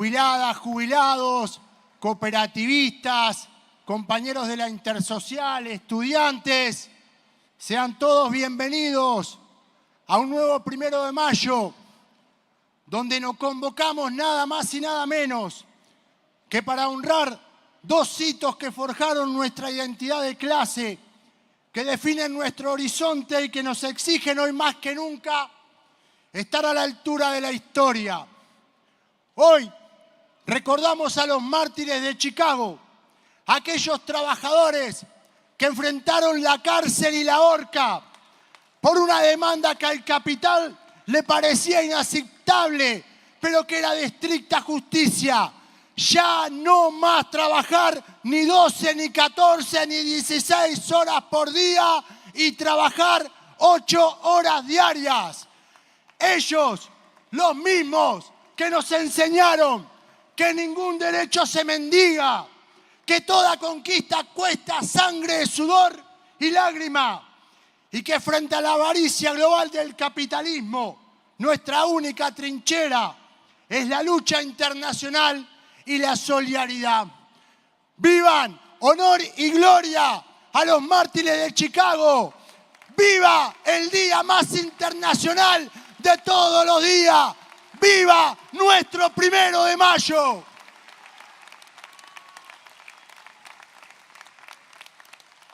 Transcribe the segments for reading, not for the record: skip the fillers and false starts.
jubiladas, jubilados, cooperativistas, compañeros de la Intersocial, estudiantes, sean todos bienvenidos a un nuevo 1 de mayo, donde nos convocamos nada más y nada menos que para honrar dos hitos que forjaron nuestra identidad de clase, que definen nuestro horizonte y que nos exigen hoy más que nunca estar a la altura de la historia. Hoy recordamos a los mártires de Chicago, aquellos trabajadores que enfrentaron la cárcel y la horca por una demanda que al capital le parecía inaceptable, pero que era de estricta justicia. Ya no más trabajar ni 12, ni 14, ni 16 horas por día y trabajar 8 horas diarias. Ellos, los mismos que nos enseñaron que ningún derecho se mendiga, que toda conquista cuesta sangre, sudor y lágrima, y que frente a la avaricia global del capitalismo, nuestra única trinchera es la lucha internacional y la solidaridad. ¡Vivan! Honor y gloria a los mártires de Chicago. ¡Viva el día más internacional de todos los días! ¡Viva nuestro 1 de mayo!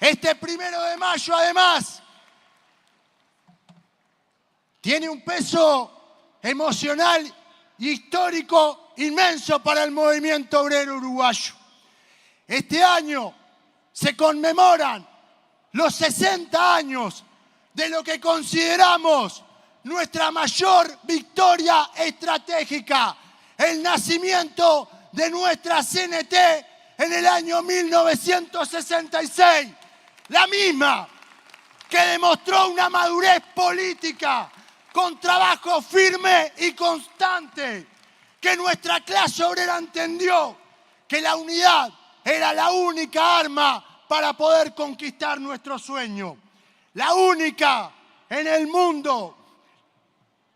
Este 1 de mayo, además, tiene un peso emocional y histórico inmenso para el movimiento obrero uruguayo. Este año se conmemoran los 60 años de lo que consideramos nuestra mayor victoria estratégica, el nacimiento de nuestra CNT en el año 1966, la misma que demostró una madurez política con trabajo firme y constante, que nuestra clase obrera entendió que la unidad era la única arma para poder conquistar nuestro sueño, la única en el mundo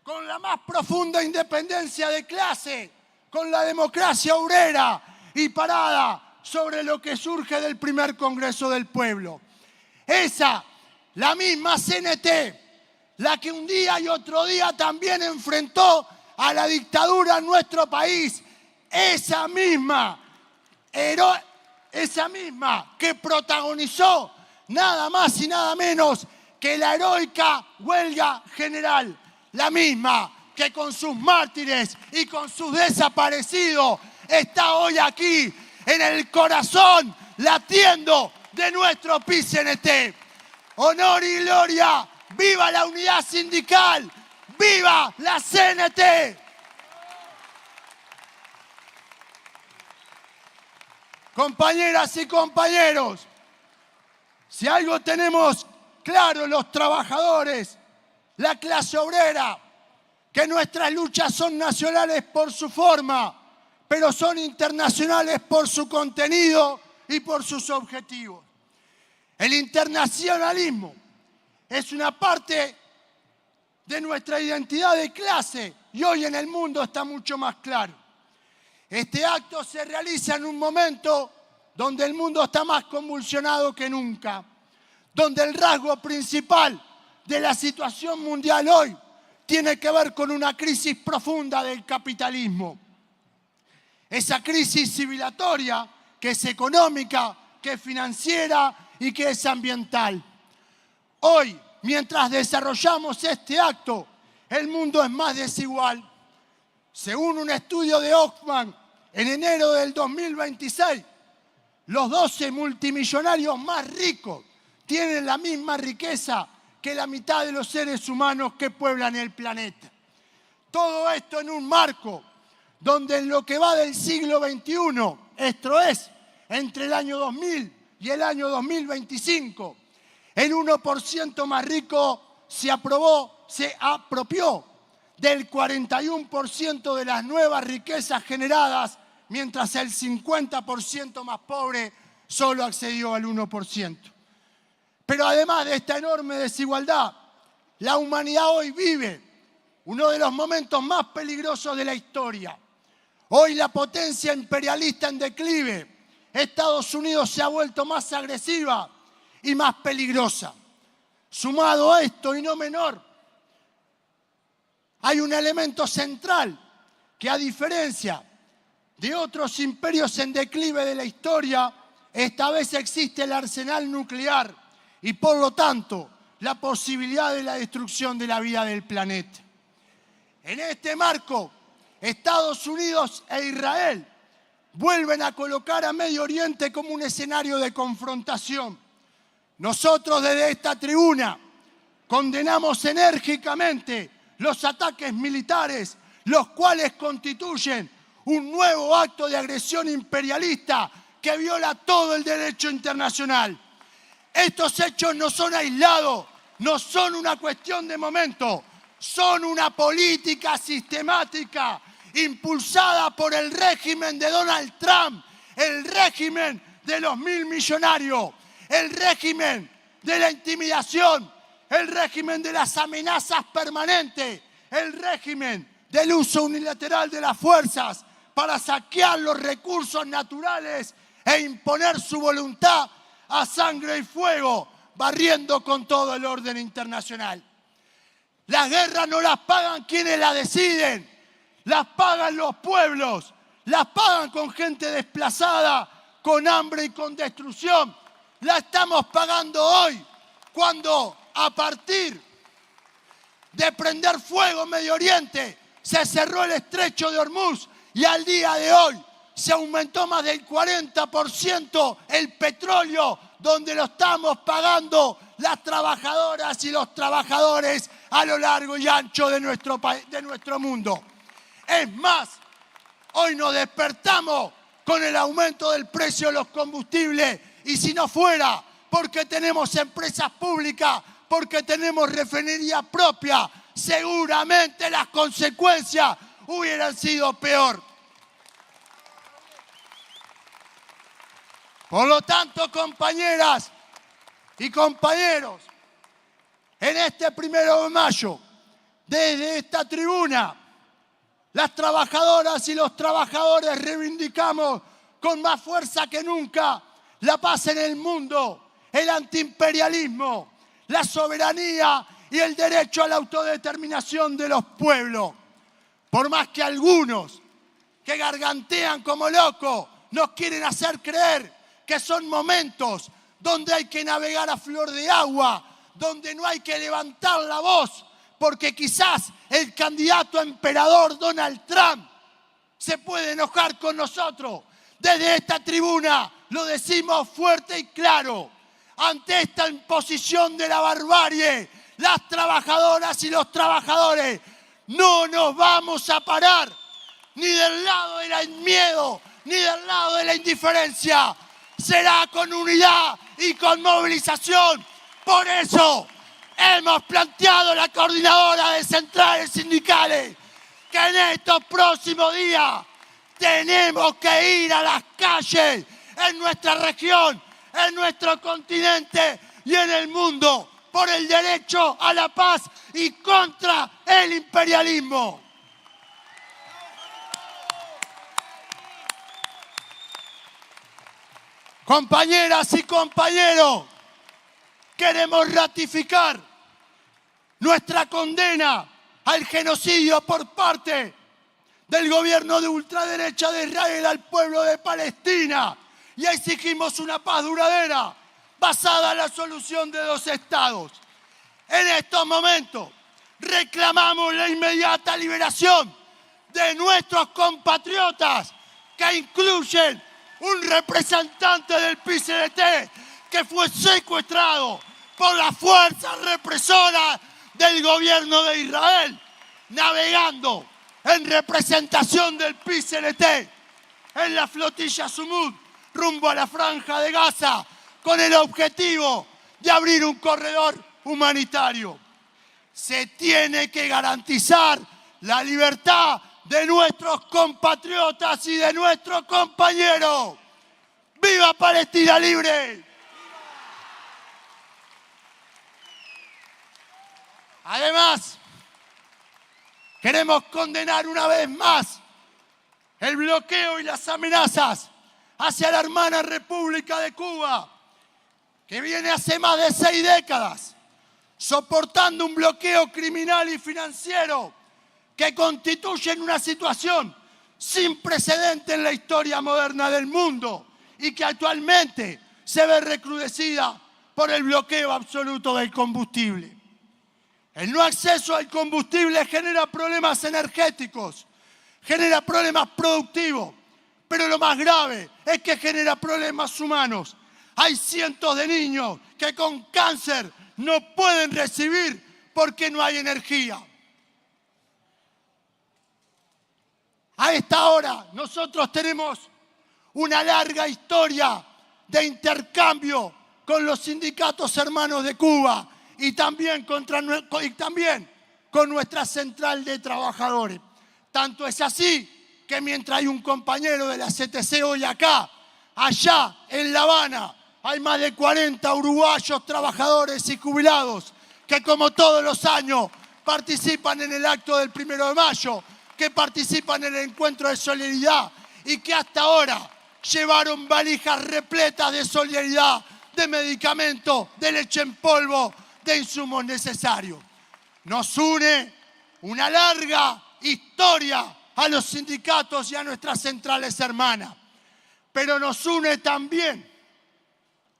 con la más profunda independencia de clase, con la democracia obrera y parada sobre lo que surge del primer Congreso del Pueblo. Esa, la misma CNT, la que un día y otro día también enfrentó a la dictadura en nuestro país, esa misma que protagonizó nada más y nada menos que la heroica huelga general, la misma que con sus mártires y con sus desaparecidos está hoy aquí en el corazón latiendo de nuestro PCNT. Honor y gloria, viva la unidad sindical, viva la CNT. Compañeras y compañeros, si algo tenemos claro los trabajadores, la clase obrera, que nuestras luchas son nacionales por su forma, pero son internacionales por su contenido y por sus objetivos. El internacionalismo es una parte de nuestra identidad de clase y hoy en el mundo está mucho más claro. Este acto se realiza en un momento donde el mundo está más convulsionado que nunca, donde el rasgo principal de la situación mundial hoy tiene que ver con una crisis profunda del capitalismo. Esa crisis civilizatoria que es económica, que es financiera y que es ambiental. Hoy, mientras desarrollamos este acto, el mundo es más desigual. Según un estudio de Oxfam, en enero del 2026, los 12 multimillonarios más ricos tienen la misma riqueza que la mitad de los seres humanos que pueblan el planeta. Todo esto en un marco donde en lo que va del siglo XXI, esto es, entre el año 2000 y el año 2025, el 1% más rico se apropió del 41% de las nuevas riquezas generadas, mientras el 50% más pobre solo accedió al 1%. Pero además de esta enorme desigualdad, la humanidad hoy vive uno de los momentos más peligrosos de la historia. Hoy la potencia imperialista en declive. Estados Unidos se ha vuelto más agresiva y más peligrosa. Sumado a esto, y no menor, hay un elemento central que, a diferencia de otros imperios en declive de la historia, esta vez existe el arsenal nuclear y, por lo tanto, la posibilidad de la destrucción de la vida del planeta. En este marco, Estados Unidos e Israel vuelven a colocar a Medio Oriente como un escenario de confrontación. Nosotros desde esta tribuna condenamos enérgicamente los ataques militares, los cuales constituyen un nuevo acto de agresión imperialista que viola todo el derecho internacional. Estos hechos no son aislados, no son una cuestión de momento, son una política sistemática impulsada por el régimen de Donald Trump, el régimen de los 1.000 millonarios, el régimen de la intimidación, el régimen de las amenazas permanentes, el régimen del uso unilateral de las fuerzas para saquear los recursos naturales e imponer su voluntad a sangre y fuego, barriendo con todo el orden internacional. Las guerras no las pagan quienes las deciden, las pagan los pueblos, las pagan con gente desplazada, con hambre y con destrucción. La estamos pagando hoy, cuando a partir de prender fuego en Medio Oriente se cerró el estrecho de Hormuz y al día de hoy se aumentó más del 40% el petróleo, donde lo estamos pagando las trabajadoras y los trabajadores a lo largo y ancho de nuestro mundo. Es más, hoy nos despertamos con el aumento del precio de los combustibles, y si no fuera porque tenemos empresas públicas, porque tenemos refinería propia, seguramente las consecuencias hubieran sido peor. Por lo tanto, compañeras y compañeros, en este 1 de mayo, desde esta tribuna, las trabajadoras y los trabajadores reivindicamos con más fuerza que nunca la paz en el mundo, el antiimperialismo, la soberanía y el derecho a la autodeterminación de los pueblos. Por más que algunos que gargantean como locos nos quieren hacer creer que son momentos donde hay que navegar a flor de agua, donde no hay que levantar la voz, porque quizás el candidato a emperador Donald Trump se puede enojar con nosotros. Desde esta tribuna lo decimos fuerte y claro. Ante esta imposición de la barbarie, las trabajadoras y los trabajadores no nos vamos a parar ni del lado del miedo, ni del lado de la indiferencia. Será con unidad y con movilización. Por eso hemos planteado la coordinadora de centrales sindicales que en estos próximos días tenemos que ir a las calles en nuestra región, en nuestro continente y en el mundo por el derecho a la paz y contra el imperialismo. Compañeras y compañeros, queremos ratificar nuestra condena al genocidio por parte del gobierno de ultraderecha de Israel al pueblo de Palestina y exigimos una paz duradera basada en la solución de 2 estados. En estos momentos reclamamos la inmediata liberación de nuestros compatriotas, que incluyen un representante del PYD que fue secuestrado por las fuerzas represoras del gobierno de Israel, navegando en representación del PYD en la flotilla Sumud rumbo a la Franja de Gaza, con el objetivo de abrir un corredor humanitario. Se tiene que garantizar la libertad de nuestros compatriotas y de nuestros compañeros. ¡Viva Palestina libre! Además, queremos condenar una vez más el bloqueo y las amenazas hacia la hermana República de Cuba, que viene hace más de 6 décadas soportando un bloqueo criminal y financiero que constituye una situación sin precedente en la historia moderna del mundo y que actualmente se ve recrudecida por el bloqueo absoluto del combustible. El no acceso al combustible genera problemas energéticos, genera problemas productivos, pero lo más grave es que genera problemas humanos. Hay cientos de niños que con cáncer no pueden recibir porque no hay energía. A esta hora nosotros tenemos una larga historia de intercambio con los sindicatos hermanos de Cuba y también con nuestra central de trabajadores. Tanto es así que mientras hay un compañero de la CTC hoy acá, allá en La Habana, hay más de 40 uruguayos trabajadores y jubilados que como todos los años participan en el acto del 1 de mayo, que participan en el encuentro de solidaridad y que hasta ahora llevaron valijas repletas de solidaridad, de medicamentos, de leche en polvo, de insumos necesarios. Nos une una larga historia a los sindicatos y a nuestras centrales hermanas, pero nos une también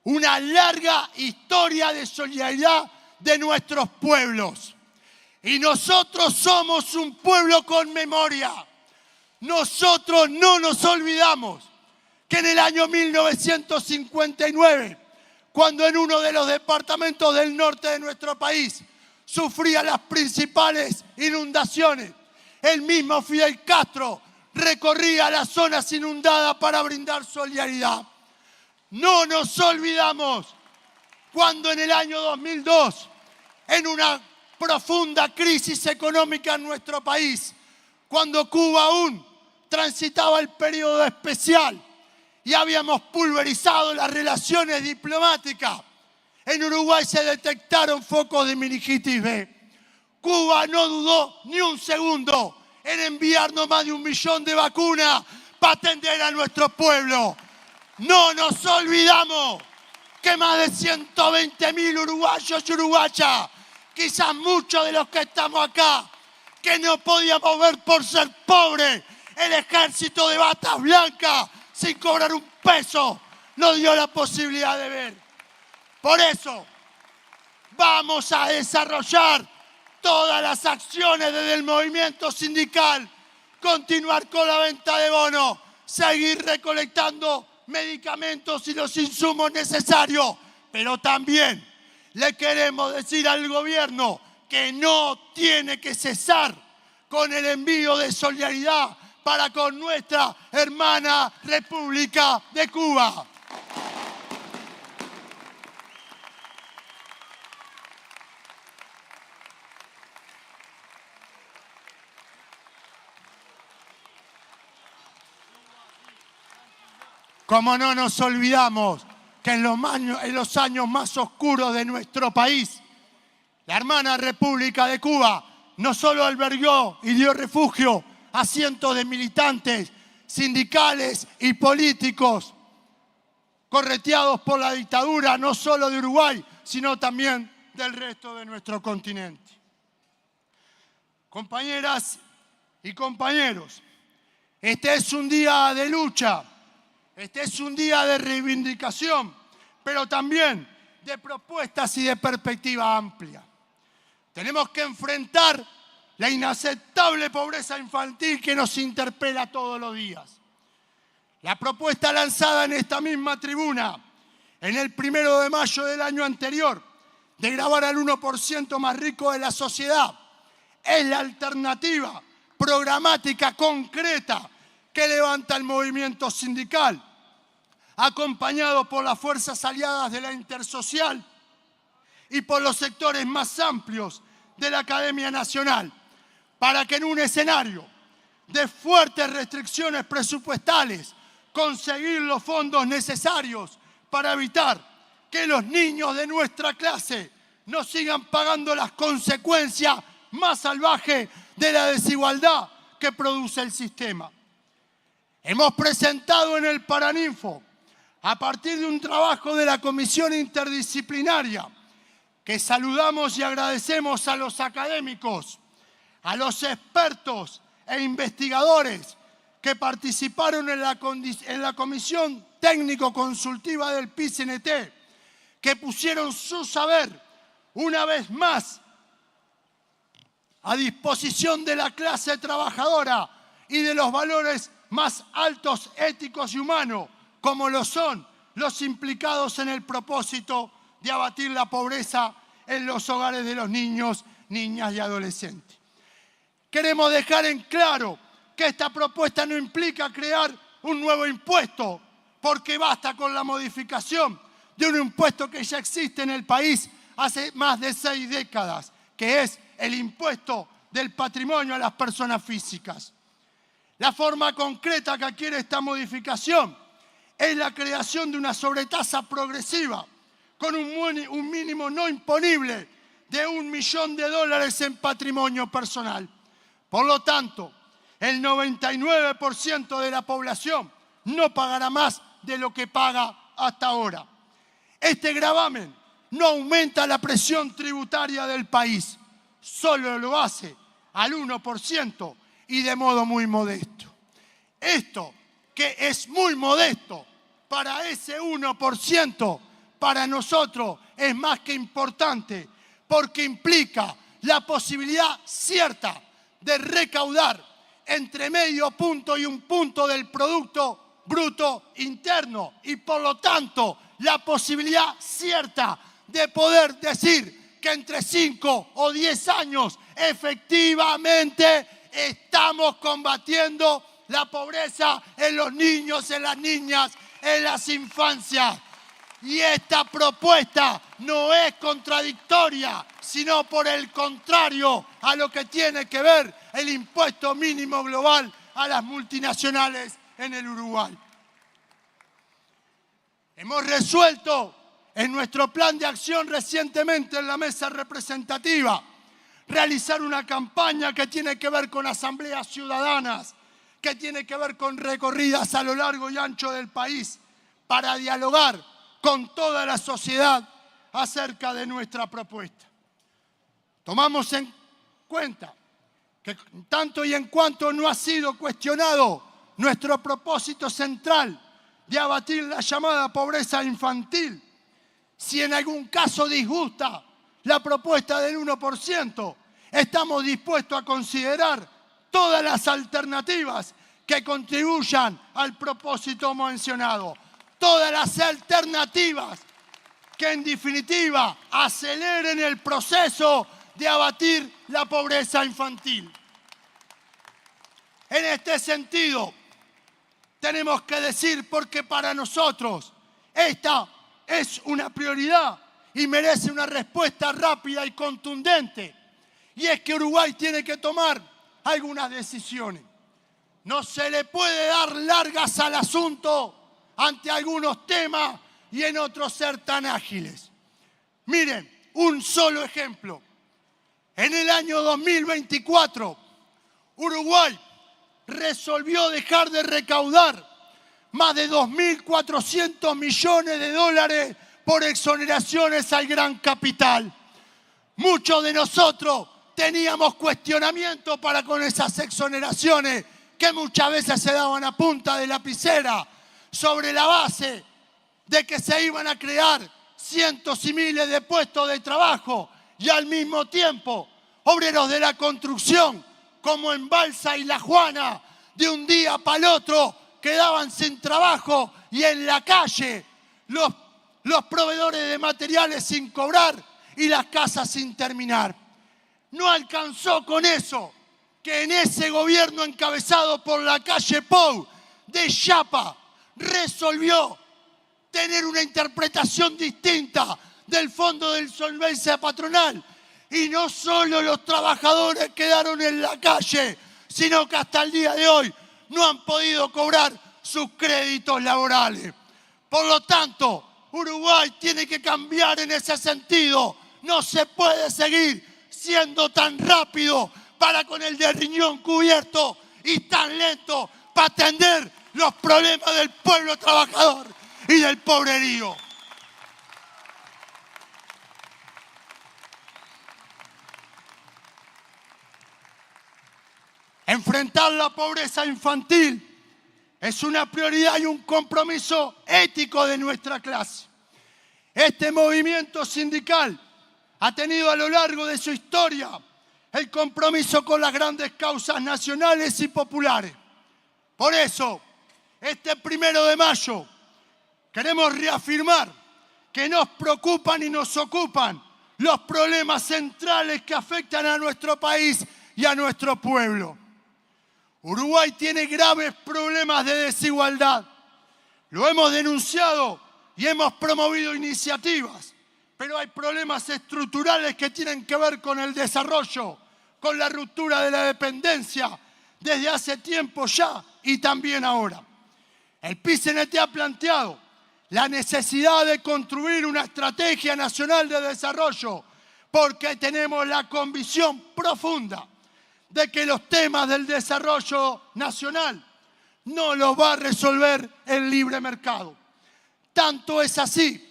una larga historia de solidaridad de nuestros pueblos. Y nosotros somos un pueblo con memoria. Nosotros no nos olvidamos que en el año 1959, cuando en uno de los departamentos del norte de nuestro país sufría las principales inundaciones, el mismo Fidel Castro recorría las zonas inundadas para brindar solidaridad. No nos olvidamos cuando en el año 2002, en una profunda crisis económica en nuestro país, cuando Cuba aún transitaba el periodo especial y habíamos pulverizado las relaciones diplomáticas, en Uruguay se detectaron focos de meningitis B. Cuba no dudó ni un segundo en enviarnos más de 1 millón de vacunas para atender a nuestro pueblo. No nos olvidamos que más de 120.000 uruguayos y uruguayas, quizás muchos de los que estamos acá, que no podíamos ver por ser pobres, el ejército de batas blancas, sin cobrar un peso, nos dio la posibilidad de ver. Por eso, vamos a desarrollar todas las acciones desde el movimiento sindical, continuar con la venta de bonos, seguir recolectando medicamentos y los insumos necesarios, pero también le queremos decir al gobierno que no tiene que cesar con el envío de solidaridad para con nuestra hermana República de Cuba. Como no nos olvidamos que en los años más oscuros de nuestro país, la hermana República de Cuba no solo albergó y dio refugio a cientos de militantes sindicales y políticos correteados por la dictadura, no solo de Uruguay, sino también del resto de nuestro continente. Compañeras y compañeros, este es un día de lucha. Este es un día de reivindicación, pero también de propuestas y de perspectiva amplia. Tenemos que enfrentar la inaceptable pobreza infantil que nos interpela todos los días. La propuesta lanzada en esta misma tribuna, en el 1 de mayo del año anterior, de gravar al 1% más rico de la sociedad, es la alternativa programática concreta que levanta el movimiento sindical, acompañado por las fuerzas aliadas de la Intersocial y por los sectores más amplios de la Academia Nacional, para que en un escenario de fuertes restricciones presupuestales conseguir los fondos necesarios para evitar que los niños de nuestra clase no sigan pagando las consecuencias más salvajes de la desigualdad que produce el sistema. Hemos presentado en el Paraninfo, a partir de un trabajo de la Comisión Interdisciplinaria, que saludamos y agradecemos a los académicos, a los expertos e investigadores que participaron en la Comisión Técnico-Consultiva del PICNT, que pusieron su saber una vez más a disposición de la clase trabajadora y de los valores más altos éticos y humanos, como lo son los implicados en el propósito de abatir la pobreza en los hogares de los niños, niñas y adolescentes. Queremos dejar en claro que esta propuesta no implica crear un nuevo impuesto, porque basta con la modificación de un impuesto que ya existe en el país hace más de 6 décadas, que es el impuesto del patrimonio a las personas físicas. La forma concreta que adquiere esta modificación es la creación de una sobretasa progresiva con un mínimo no imponible de $1 millón en patrimonio personal. Por lo tanto, el 99% de la población no pagará más de lo que paga hasta ahora. Este gravamen no aumenta la presión tributaria del país, solo lo hace al 1% y de modo muy modesto. Esto, que es muy modesto para ese 1%, para nosotros es más que importante, porque implica la posibilidad cierta de recaudar entre medio punto y 1 punto del Producto Bruto Interno y por lo tanto la posibilidad cierta de poder decir que entre 5 o 10 años efectivamente estamos combatiendo la pobreza en los niños, en las niñas, en las infancias. Y esta propuesta no es contradictoria, sino por el contrario a lo que tiene que ver el impuesto mínimo global a las multinacionales en el Uruguay. Hemos resuelto en nuestro plan de acción recientemente en la mesa representativa realizar una campaña que tiene que ver con asambleas ciudadanas, que tiene que ver con recorridas a lo largo y ancho del país para dialogar con toda la sociedad acerca de nuestra propuesta. Tomamos en cuenta que tanto y en cuanto no ha sido cuestionado nuestro propósito central de abatir la llamada pobreza infantil, si en algún caso disgusta la propuesta del 1%, estamos dispuestos a considerar todas las alternativas que contribuyan al propósito mencionado. Todas las alternativas que en definitiva aceleren el proceso de abatir la pobreza infantil. En este sentido, tenemos que decir, porque para nosotros esta es una prioridad y merece una respuesta rápida y contundente, y es que Uruguay tiene que tomar algunas decisiones. No se le puede dar largas al asunto ante algunos temas y en otros ser tan ágiles. Miren, un solo ejemplo. En el año 2024, Uruguay resolvió dejar de recaudar más de 2.400 millones de dólares por exoneraciones al gran capital. Muchos de nosotros teníamos cuestionamientos para con esas exoneraciones que muchas veces se daban a punta de lapicera sobre la base de que se iban a crear cientos y miles de puestos de trabajo y al mismo tiempo obreros de la construcción como en Balsa y La Juana de un día para el otro quedaban sin trabajo y en la calle los proveedores de materiales sin cobrar y las casas sin terminar. No alcanzó con eso, que en ese gobierno encabezado por la calle Pou de Chapa resolvió tener una interpretación distinta del Fondo de Solvencia Patronal. Y no solo los trabajadores quedaron en la calle, sino que hasta el día de hoy no han podido cobrar sus créditos laborales. Por lo tanto, Uruguay tiene que cambiar en ese sentido. No se puede seguir siendo tan rápido para con el de riñón cubierto y tan lento para atender los problemas del pueblo trabajador y del pobrerío. Enfrentar la pobreza infantil es una prioridad y un compromiso ético de nuestra clase. Este movimiento sindical ha tenido a lo largo de su historia el compromiso con las grandes causas nacionales y populares. Por eso, este 1 de mayo, queremos reafirmar que nos preocupan y nos ocupan los problemas centrales que afectan a nuestro país y a nuestro pueblo. Uruguay tiene graves problemas de desigualdad. Lo hemos denunciado y hemos promovido iniciativas, pero hay problemas estructurales que tienen que ver con el desarrollo, con la ruptura de la dependencia desde hace tiempo ya y también ahora. El PIT-CNT ha planteado la necesidad de construir una estrategia nacional de desarrollo porque tenemos la convicción profunda de que los temas del desarrollo nacional no los va a resolver el libre mercado. Tanto es así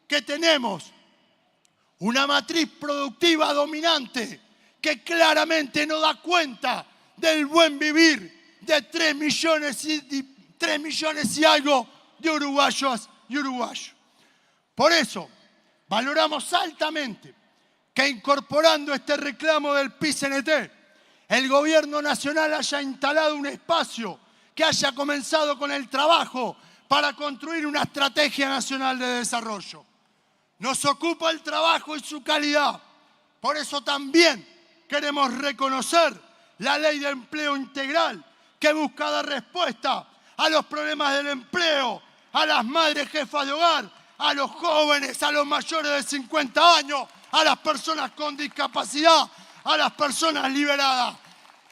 que tenemos una matriz productiva dominante que claramente no da cuenta del buen vivir de 3 millones y algo de uruguayos y uruguayos. Por eso, valoramos altamente que incorporando este reclamo del PIT-CNT, el gobierno nacional haya instalado un espacio que haya comenzado con el trabajo para construir una estrategia nacional de desarrollo. Nos ocupa el trabajo y su calidad. Por eso también queremos reconocer la ley de empleo integral que busca dar respuesta a los problemas del empleo, a las madres jefas de hogar, a los jóvenes, a los mayores de 50 años, a las personas con discapacidad, a las personas liberadas.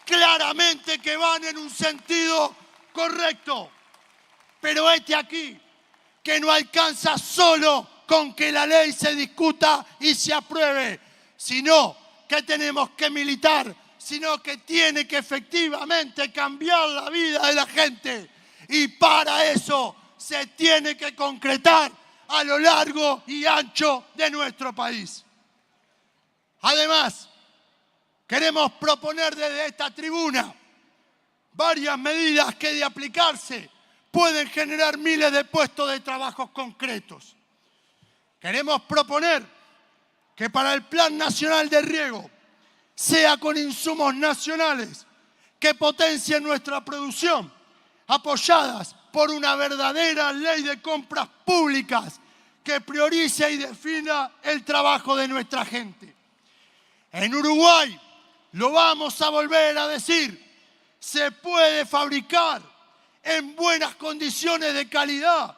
Claramente que van en un sentido correcto. Pero este aquí, que no alcanza solo con que la ley se discuta y se apruebe, sino que tenemos que militar, sino que tiene que efectivamente cambiar la vida de la gente. Y para eso se tiene que concretar a lo largo y ancho de nuestro país. Además, queremos proponer desde esta tribuna varias medidas que de aplicarse pueden generar miles de puestos de trabajo concretos. Queremos proponer que para el Plan Nacional de Riego sea con insumos nacionales que potencien nuestra producción, apoyadas por una verdadera ley de compras públicas que priorice y defina el trabajo de nuestra gente. En Uruguay, lo vamos a volver a decir, se puede fabricar en buenas condiciones de calidad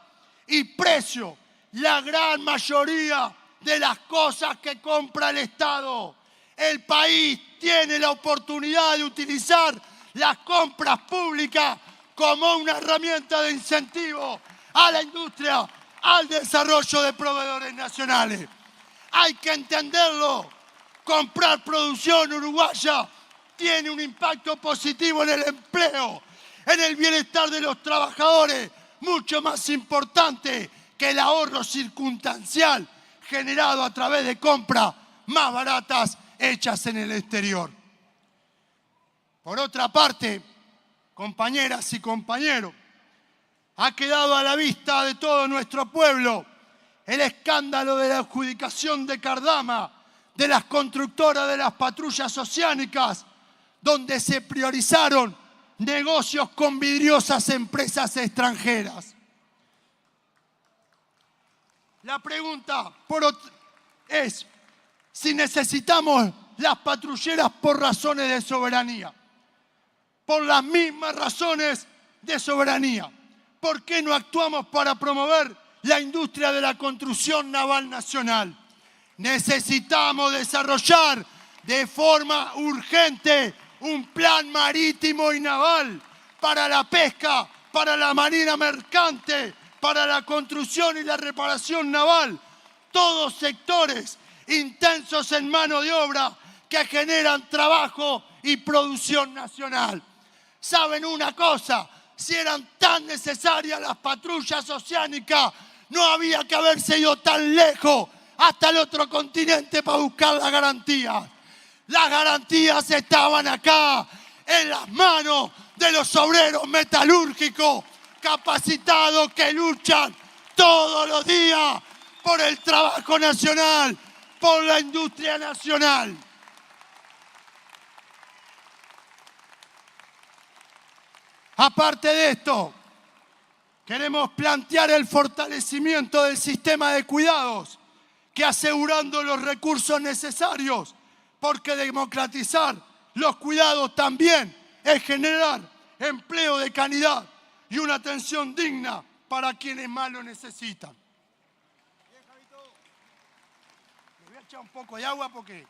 y precio la gran mayoría de las cosas que compra el Estado. El país tiene la oportunidad de utilizar las compras públicas como una herramienta de incentivo a la industria, al desarrollo de proveedores nacionales. Hay que entenderlo. Comprar producción uruguaya tiene un impacto positivo en el empleo, en el bienestar de los trabajadores, mucho más importante que el ahorro circunstancial generado a través de compras más baratas hechas en el exterior. Por otra parte, compañeras y compañeros, ha quedado a la vista de todo nuestro pueblo el escándalo de la adjudicación de Cardama, de las constructoras de las patrullas oceánicas, donde se priorizaron negocios con vidriosas empresas extranjeras. La pregunta es si necesitamos las patrulleras por razones de soberanía. Por las mismas razones de soberanía. ¿Por qué no actuamos para promover la industria de la construcción naval nacional? Necesitamos desarrollar de forma urgente un plan marítimo y naval para la pesca, para la marina mercante, para la construcción y la reparación naval. Todos sectores intensos en mano de obra que generan trabajo y producción nacional. ¿Saben una cosa? si eran tan necesarias las patrullas oceánicas, no había que haberse ido tan lejos hasta el otro continente para buscar las garantías. Las garantías estaban acá, en las manos de los obreros metalúrgicos capacitados que luchan todos los días por el trabajo nacional, por la industria nacional. Aparte de esto, queremos plantear el fortalecimiento del sistema de cuidados, que asegurando los recursos necesarios, porque democratizar los cuidados también es generar empleo de calidad y una atención digna para quienes más lo necesitan. Le voy a echar un poco de agua porque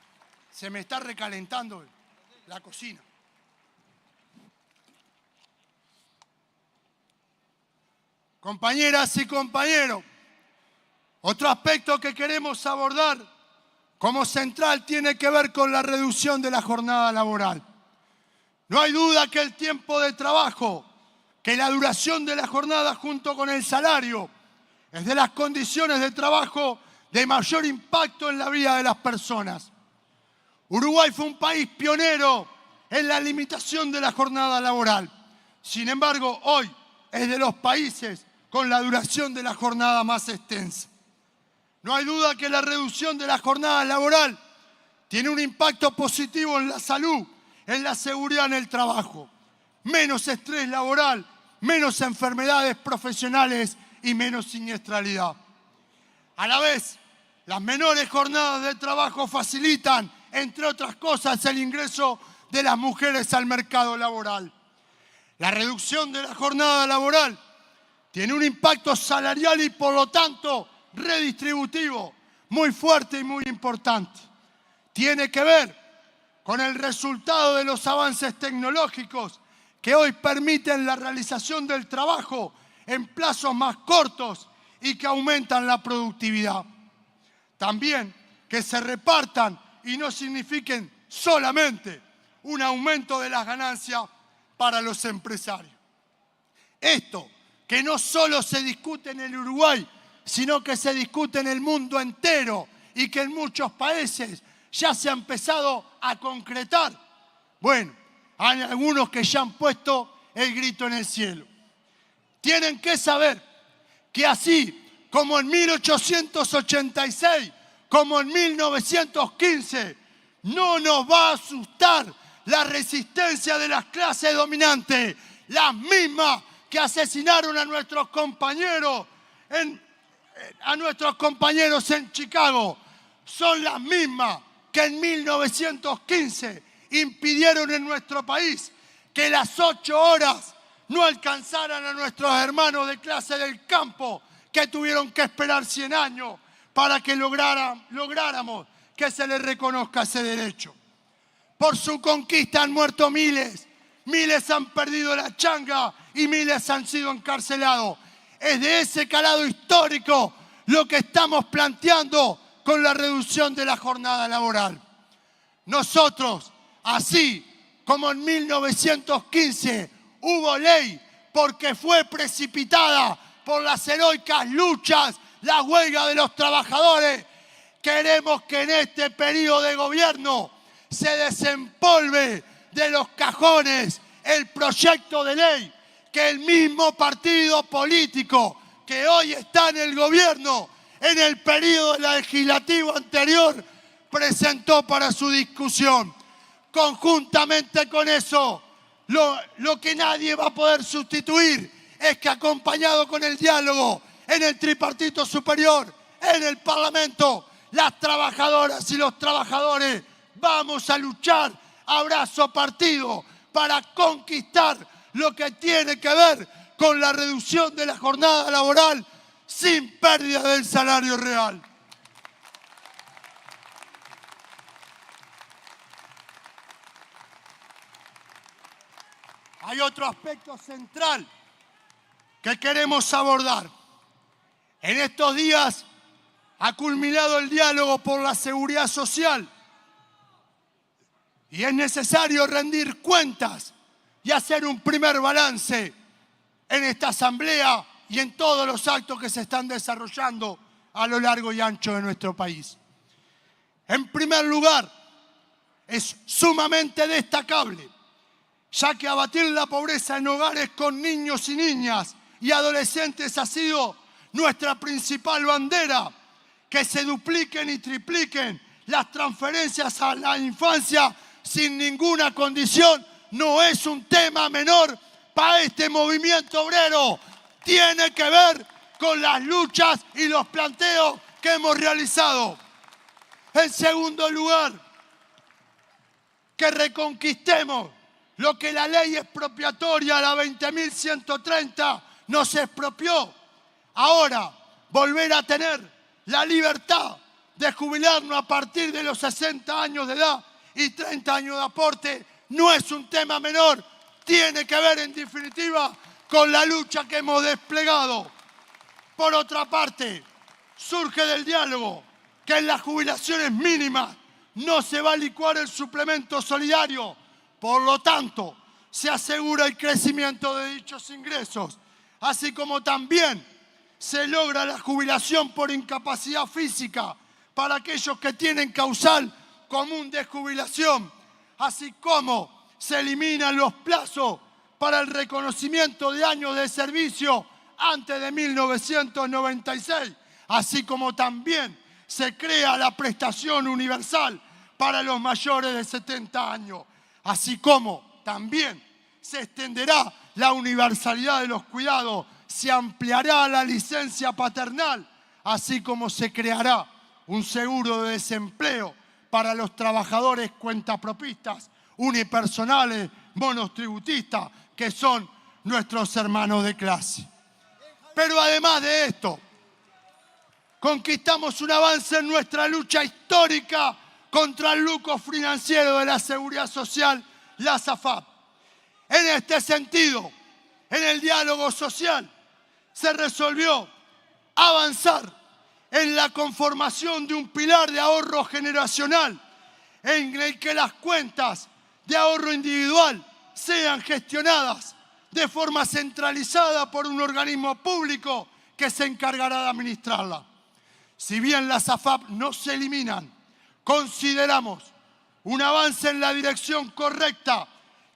se me está recalentando la cocina. Compañeras y compañeros, otro aspecto que queremos abordar como central tiene que ver con la reducción de la jornada laboral. No hay duda que el tiempo de trabajo, que la duración de la jornada junto con el salario, es de las condiciones de trabajo de mayor impacto en la vida de las personas. Uruguay fue un país pionero en la limitación de la jornada laboral. Sin embargo, hoy es de los países con la duración de la jornada más extensa. No hay duda que la reducción de la jornada laboral tiene un impacto positivo en la salud, en la seguridad en el trabajo. Menos estrés laboral, menos enfermedades profesionales y menos siniestralidad. A la vez, las menores jornadas de trabajo facilitan, entre otras cosas, el ingreso de las mujeres al mercado laboral. La reducción de la jornada laboral tiene un impacto salarial y, por lo tanto, redistributivo muy fuerte y muy importante. Tiene que ver con el resultado de los avances tecnológicos que hoy permiten la realización del trabajo en plazos más cortos y que aumentan la productividad. También que se repartan y no signifiquen solamente un aumento de las ganancias para los empresarios. Esto, que no solo se discute en el Uruguay, sino que se discute en el mundo entero y que en muchos países ya se ha empezado a concretar. Bueno, hay algunos que ya han puesto el grito en el cielo. Tienen que saber que así como en 1886, como en 1915, no nos va a asustar la resistencia de las clases dominantes, las mismas que asesinaron a nuestros compañeros en Chicago, son las mismas que en 1915 impidieron en nuestro país que las 8 horas no alcanzaran a nuestros hermanos de clase del campo, que tuvieron que esperar 100 años para que lográramos que se les reconozca ese derecho. Por su conquista han muerto miles, miles han perdido la changa y miles han sido encarcelados. Es de ese calado histórico lo que estamos planteando con la reducción de la jornada laboral. Nosotros, así como en 1915 hubo ley porque fue precipitada por las heroicas luchas, la huelga de los trabajadores, queremos que en este periodo de gobierno se desempolve de los cajones el proyecto de ley que el mismo partido político que hoy está en el gobierno en el periodo legislativo anterior presentó para su discusión. Conjuntamente con eso, lo que nadie va a poder sustituir es que, acompañado con el diálogo en el tripartito superior, en el Parlamento, las trabajadoras y los trabajadores vamos a luchar a brazo partido para conquistar lo que tiene que ver con la reducción de la jornada laboral sin pérdida del salario real. Hay otro aspecto central que queremos abordar. En estos días ha culminado el diálogo por la seguridad social y es necesario rendir cuentas y hacer un primer balance en esta asamblea y en todos los actos que se están desarrollando a lo largo y ancho de nuestro país. En primer lugar, es sumamente destacable, ya que abatir la pobreza en hogares con niños y niñas y adolescentes ha sido nuestra principal bandera, que se dupliquen y tripliquen las transferencias a la infancia sin ninguna condición no es un tema menor para este movimiento obrero. Tiene que ver con las luchas y los planteos que hemos realizado. En segundo lugar, que reconquistemos lo que la ley expropiatoria, la 20.130, nos expropió. Ahora, volver a tener la libertad de jubilarnos a partir de los 60 años de edad y 30 años de aporte no es un tema menor. Tiene que ver, en definitiva, con la lucha que hemos desplegado. Por otra parte, surge del diálogo que en las jubilaciones mínimas no se va a licuar el suplemento solidario. Por lo tanto, se asegura el crecimiento de dichos ingresos, así como también se logra la jubilación por incapacidad física para aquellos que tienen causal común de jubilación, así como se eliminan los plazos para el reconocimiento de años de servicio antes de 1996, así como también se crea la prestación universal para los mayores de 70 años, así como también se extenderá la universalidad de los cuidados, se ampliará la licencia paternal, así como se creará un seguro de desempleo para los trabajadores cuentapropistas, unipersonales, monotributistas, que son nuestros hermanos de clase. Pero además de esto, conquistamos un avance en nuestra lucha histórica contra el lucro financiero de la Seguridad Social, la SAFAP. En este sentido, en el diálogo social, se resolvió avanzar en la conformación de un pilar de ahorro generacional en el que las cuentas de ahorro individual sean gestionadas de forma centralizada por un organismo público que se encargará de administrarla. Si bien las AFAP no se eliminan, consideramos un avance en la dirección correcta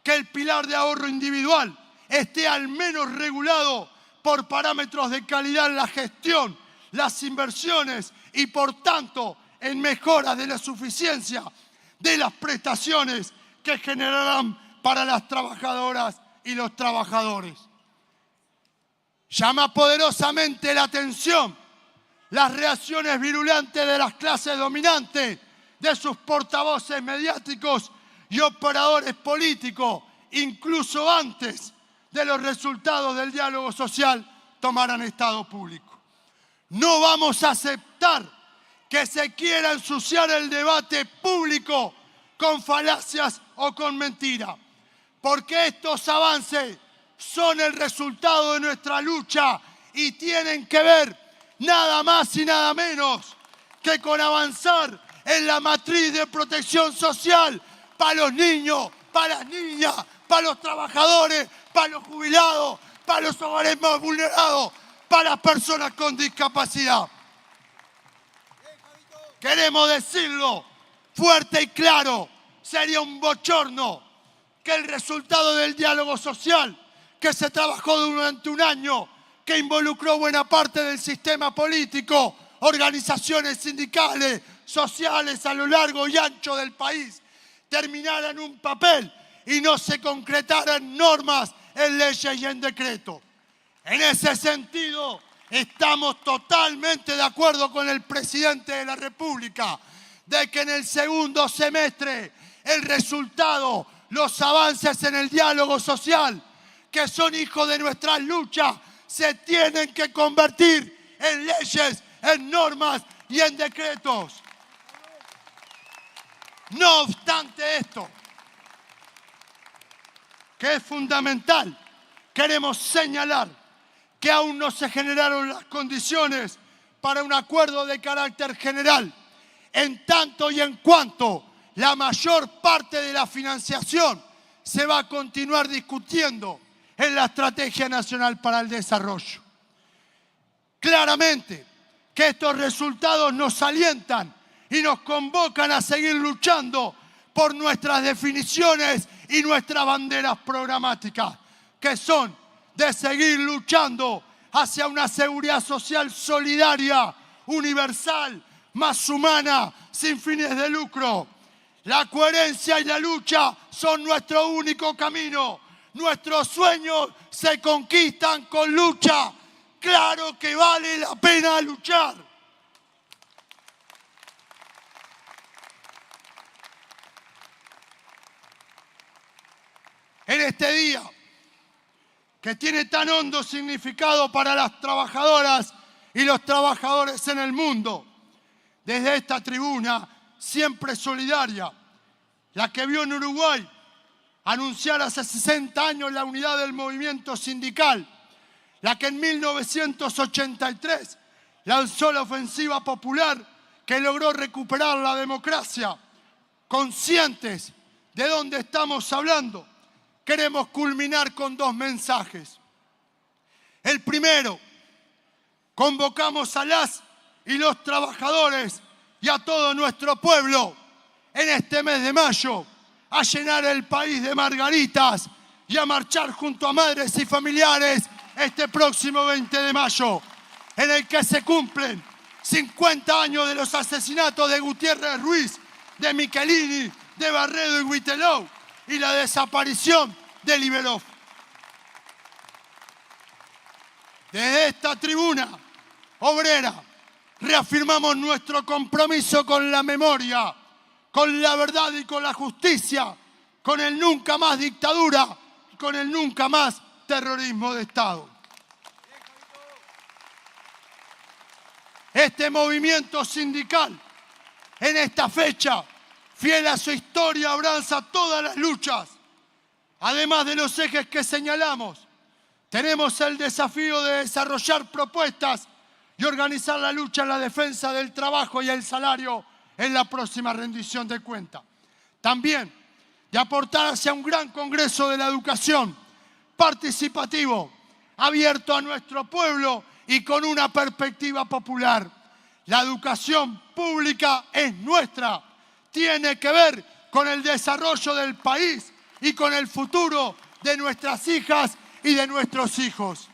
que el pilar de ahorro individual esté al menos regulado por parámetros de calidad en la gestión, las inversiones y, por tanto, en mejora de la suficiencia de las prestaciones que generarán para las trabajadoras y los trabajadores. Llama poderosamente la atención las reacciones virulentas de las clases dominantes, de sus portavoces mediáticos y operadores políticos, incluso antes de los resultados del diálogo social tomaran estado público. No vamos a aceptar que se quiera ensuciar el debate público con falacias o con mentiras, porque estos avances son el resultado de nuestra lucha y tienen que ver nada más y nada menos que con avanzar en la matriz de protección social para los niños, para las niñas, para los trabajadores, para los jubilados, para los hogares más vulnerados, para las personas con discapacidad. Queremos decirlo fuerte y claro, sería un bochorno que el resultado del diálogo social que se trabajó durante un año, que involucró buena parte del sistema político, organizaciones sindicales, sociales a lo largo y ancho del país, terminara en un papel y no se concretara en normas, en leyes y en decretos. En ese sentido, estamos totalmente de acuerdo con el presidente de la República de que en el segundo semestre el resultado, los avances en el diálogo social, que son hijos de nuestras luchas, se tienen que convertir en leyes, en normas y en decretos. No obstante esto, que es fundamental, queremos señalar que aún no se generaron las condiciones para un acuerdo de carácter general, en tanto y en cuanto la mayor parte de la financiación se va a continuar discutiendo en la Estrategia Nacional para el Desarrollo. Claramente que estos resultados nos alientan y nos convocan a seguir luchando por nuestras definiciones y nuestras banderas programáticas, que son de seguir luchando hacia una seguridad social solidaria, universal, más humana, sin fines de lucro. La coherencia y la lucha son nuestro único camino. Nuestros sueños se conquistan con lucha. Claro que vale la pena luchar. En este día, que tiene tan hondo significado para las trabajadoras y los trabajadores en el mundo, desde esta tribuna siempre solidaria, la que vio en Uruguay anunciar hace 60 años la unidad del movimiento sindical, la que en 1983 lanzó la ofensiva popular que logró recuperar la democracia. Conscientes de dónde estamos hablando, queremos culminar con dos mensajes. El primero, convocamos a las y los trabajadores y a todo nuestro pueblo en este mes de mayo a llenar el país de margaritas y a marchar junto a madres y familiares este próximo 20 de mayo, en el que se cumplen 50 años de los asesinatos de Gutiérrez Ruiz, de Michelini, de Barredo y Huitelou, y la desaparición de Liberov. Desde esta tribuna obrera reafirmamos nuestro compromiso con la memoria, con la verdad y con la justicia, con el nunca más dictadura y con el nunca más terrorismo de Estado. Este movimiento sindical, en esta fecha, fiel a su historia, abraza todas las luchas. Además de los ejes que señalamos, tenemos el desafío de desarrollar propuestas y organizar la lucha en la defensa del trabajo y el salario en la próxima rendición de cuentas. También de aportar hacia un gran congreso de la educación participativo, abierto a nuestro pueblo y con una perspectiva popular. La educación pública es nuestra, tiene que ver con el desarrollo del país y con el futuro de nuestras hijas y de nuestros hijos.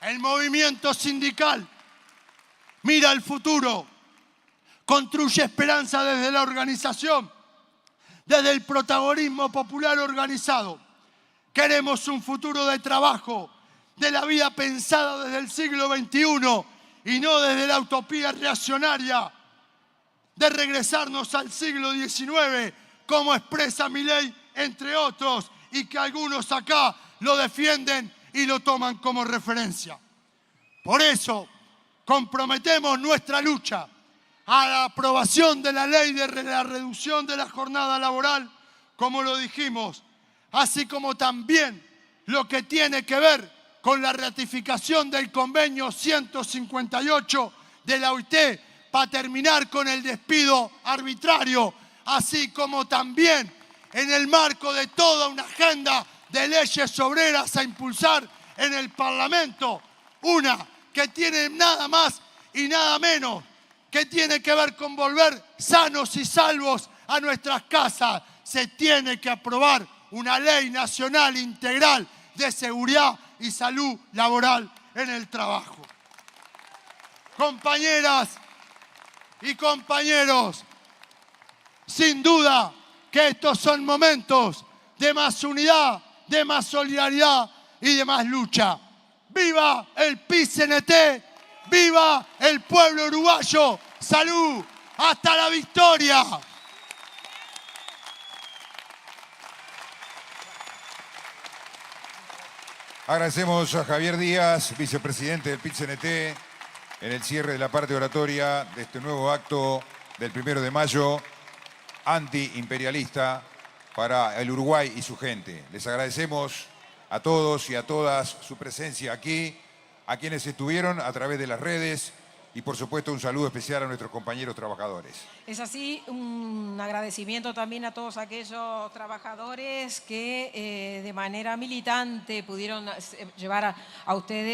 El movimiento sindical mira al futuro, construye esperanza desde la organización, desde el protagonismo popular organizado. Queremos un futuro de trabajo, de la vida pensada desde el siglo XXI y no desde la utopía reaccionaria de regresarnos al siglo XIX, como expresa Milei, entre otros, y que algunos acá lo defienden y lo toman como referencia. Por eso, comprometemos nuestra lucha a la aprobación de la ley de la reducción de la jornada laboral, como lo dijimos, así como también lo que tiene que ver con la ratificación del convenio 158 de la OIT para terminar con el despido arbitrario, así como también en el marco de toda una agenda de leyes obreras a impulsar en el Parlamento, una que tiene nada más y nada menos que tiene que ver con volver sanos y salvos a nuestras casas. Se tiene que aprobar una ley nacional integral de seguridad y salud laboral en el trabajo. Compañeras y compañeros, sin duda que estos son momentos de más unidad, de más solidaridad y de más lucha. ¡Viva el PIT-CNT! ¡Viva el pueblo uruguayo! ¡Salud! ¡Hasta la victoria! Agradecemos a Javier Díaz, vicepresidente del PIT-CNT, en el cierre de la parte oratoria de este nuevo acto del 1 de mayo, antiimperialista para el Uruguay y su gente. Les agradecemos a todos y a todas su presencia aquí, a quienes estuvieron a través de las redes y por supuesto un saludo especial a nuestros compañeros trabajadores. Es así, un agradecimiento también a todos aquellos trabajadores que de manera militante pudieron llevar a ustedes